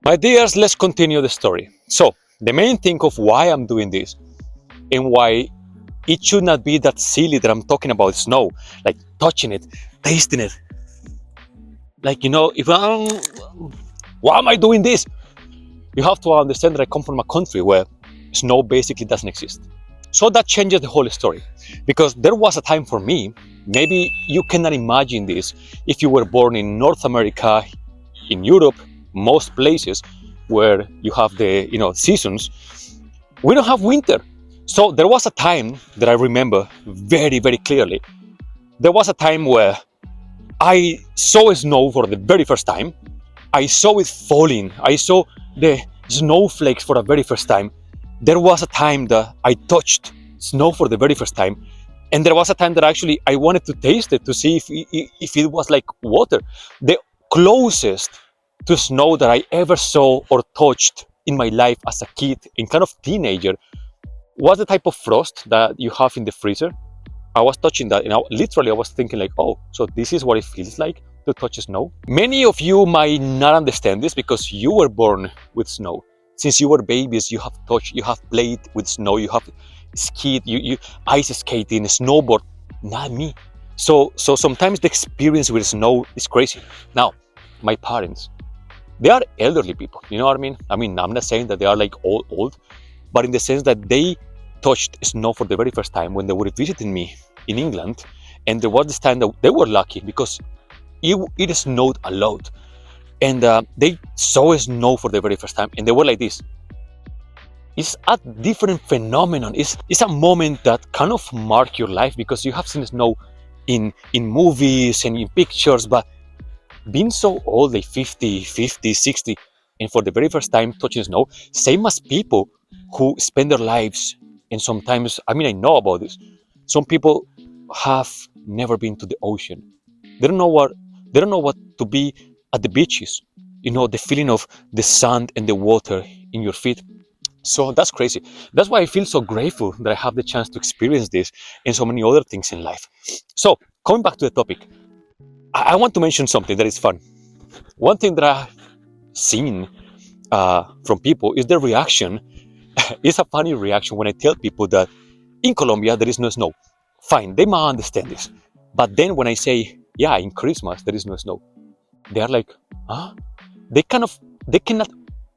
My dears, let's continue the story. So, the main thing of why I'm doing this and why it should not be that silly that I'm talking about snow, like touching it, tasting it. Like, if why am I doing this? You have to understand that I come from a country where snow basically doesn't exist. So that changes the whole story. Because there was a time for me, maybe you cannot imagine this if you were born in North America, in Europe, most places where you have the seasons, we don't have winter. So there was a time that I remember very, very clearly. There was a time where I saw snow for the very first time. I saw it falling. I saw the snowflakes for the very first time. There was a time that I touched snow for the very first time. And there was a time that actually I wanted to taste it to see if it was like water. The closest to snow that I ever saw or touched in my life as a kid and kind of teenager was the type of frost that you have in the freezer. I was touching that and I was thinking like, oh, so this is what it feels like to touch snow. Many of you might not understand this because you were born with snow. Since you were babies, you have touched, you have played with snow, you have skied, you ice skating, snowboard. Not me. So sometimes the experience with snow is crazy. Now, my parents, they are elderly people, you know what I mean? I'm not saying that they are like old, but in the sense that they touched snow for the very first time when they were visiting me in England. And there was this time that they were lucky because it snowed a lot. And they saw snow for the very first time and they were like this. It's a different phenomenon. It's a moment that kind of mark your life because you have seen snow in movies and in pictures, but being so old, like 50, 60, and for the very first time touching snow, same as people who spend their lives, and sometimes, I know about this, some people have never been to the ocean. They don't know what to be at the beaches. The feeling of the sand and the water in your feet. So that's crazy. That's why I feel so grateful that I have the chance to experience this and so many other things in life. So coming back to the topic, I want to mention something that is fun. One thing that I've seen from people is the reaction. It's a funny reaction when I tell people that in Colombia there is no snow. Fine, they might understand this. But then when I say, yeah, in Christmas there is no snow, they are like, huh? They cannot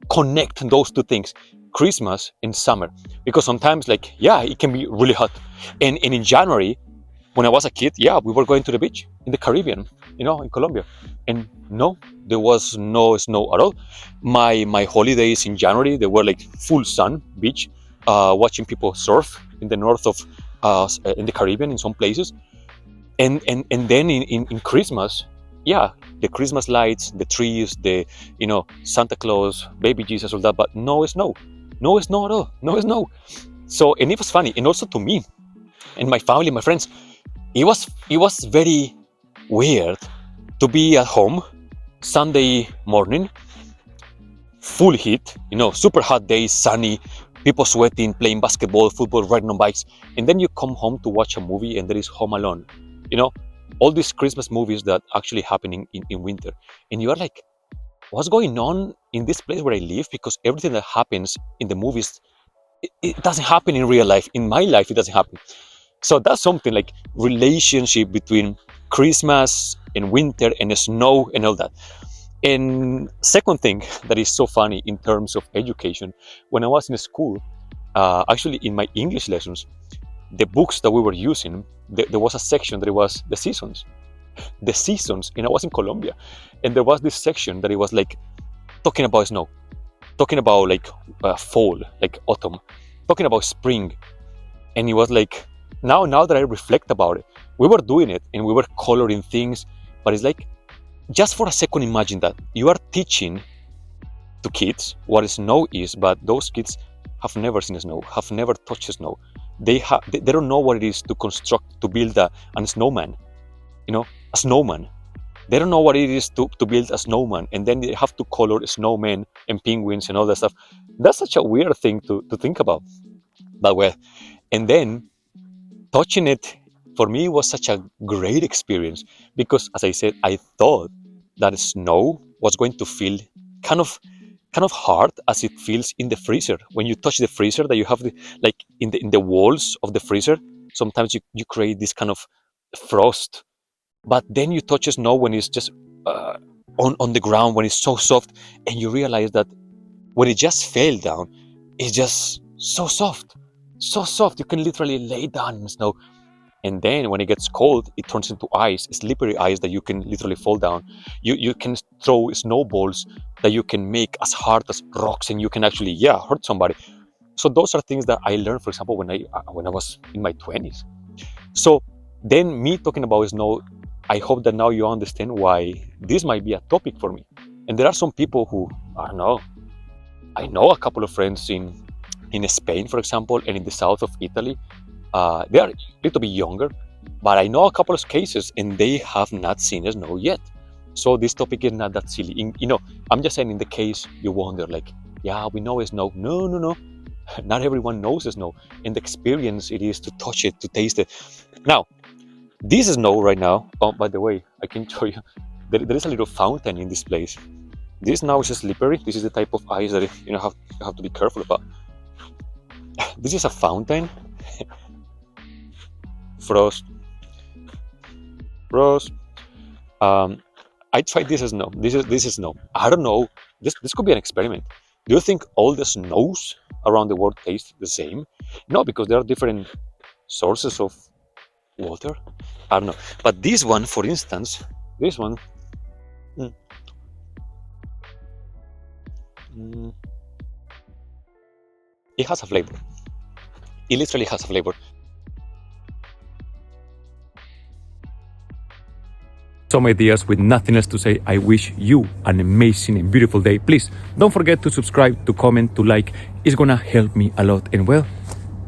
connect those two things, Christmas and summer. Because sometimes, like, yeah, it can be really hot. And in January, when I was a kid, yeah, we were going to the beach in the Caribbean, in Colombia. And no, there was no snow at all. My holidays in January, they were like full sun, beach, watching people surf in the north of, in the Caribbean in some places. And then in Christmas, yeah, the Christmas lights, the trees, the, Santa Claus, baby Jesus, all that, but no snow at all, no snow. So, and it was funny. And also to me and my family, my friends, it was very weird to be at home Sunday morning, full heat, super hot days, sunny, people sweating, playing basketball, football, riding on bikes, and then you come home to watch a movie and there is Home Alone, all these Christmas movies that actually happening in winter, and you are like, what's going on in this place where I live? Because everything that happens in the movies, it doesn't happen in real life. In my life, it doesn't happen. So that's something like relationship between Christmas and winter and snow and all that. And second thing that is so funny in terms of education, when I was in school, actually in my English lessons, the books that we were using, there was a section that it was the seasons, and I was in Colombia, and there was this section that it was like talking about snow, talking about like fall, like autumn, talking about spring, and it was like, now that I reflect about it, we were doing it and we were coloring things, but it's like, just for a second, imagine that you are teaching to kids what snow is, but those kids have never seen snow, have never touched snow. They don't know what it is to build a snowman, a snowman. They don't know what it is to build a snowman, and then they have to color snowmen and penguins and all that stuff. That's such a weird thing to think about. But well, and then touching it for me was such a great experience because, as I said, I thought that snow was going to feel kind of kind of hard as it feels in the freezer. When you touch the freezer, that you have the, like in the walls of the freezer, sometimes you create this kind of frost. But then you touch snow when it's just uh, on the ground, when it's so soft, and you realize that when it just fell down, it's just so soft, so soft. You can literally lay down in snow. And then when it gets cold, it turns into ice, slippery ice that you can literally fall down. You can throw snowballs that you can make as hard as rocks, and you can actually, yeah, hurt somebody. So those are things that I learned, for example, when I was in my 20s. So then me talking about snow, I hope that now you understand why this might be a topic for me. And there are some people who, I don't know, I know a couple of friends in Spain, for example, and in the south of Italy. They are a little bit younger, but I know a couple of cases, and they have not seen snow yet. So this topic is not that silly. I'm just saying in the case you wonder, like, yeah, we know snow. No, no, no. Not everyone knows snow, and the experience it is to touch it, to taste it. Now, this snow right now. Oh, by the way, I can show you. There is a little fountain in this place. This now is slippery. This is the type of ice that you have to be careful about. This is a fountain. Frost, frost. Um, I tried this snow. This is snow. I don't know. This could be an experiment. Do you think all the snows around the world taste the same? No, because there are different sources of water. I don't know. But this one, for instance, this one, mm, mm, it has a flavor. It literally has a flavor. Some ideas with nothing else to say. I wish you an amazing and beautiful day. Please don't forget to subscribe, to comment, to like. It's gonna help me a lot. And well,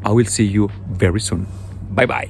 I will see you very soon. Bye bye.